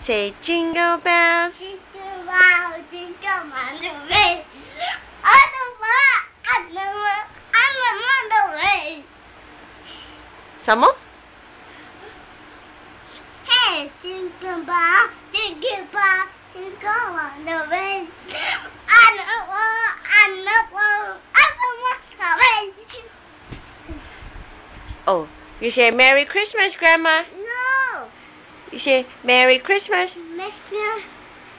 Say jingle bells. Jingle bell, jingle all the way. On the way. Some more? Hey, jingle bell, jingle all the way. On the way. Oh, you say Merry Christmas, Grandma. No. You say Merry Christmas.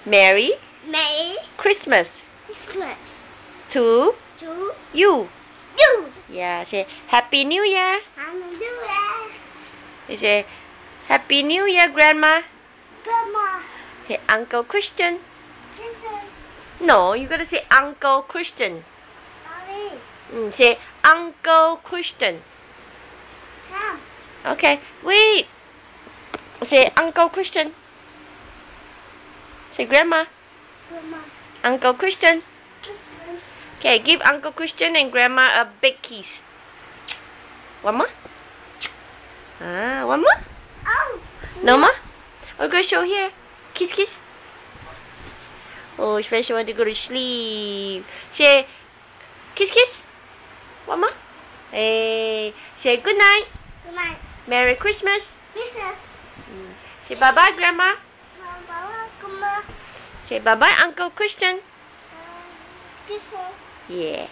Merry Merry Christmas Christmas to to you. you. Yeah, say Happy New Year. Hallelujah. You say Happy New Year, Grandma. Grandma. Say Uncle Christian. Jesus. No, you gotta say Uncle Christian. Mommy. Say Uncle Christian. Come. Okay, wait. Say Uncle Christian. Say Grandma. Grandma. Uncle Christian. Christmas. Okay, give Uncle Christian and Grandma a big kiss. One more? One more? Oh. No more? I'll go show here. Kiss, kiss. Oh, especially want to go to sleep. Say, kiss, kiss. One more. Hey, say good night. Good night. Merry Christmas. Christmas. Say bye-bye, Grandma. Grandma. Say bye-bye, Uncle Christian. Christmas. Yeah.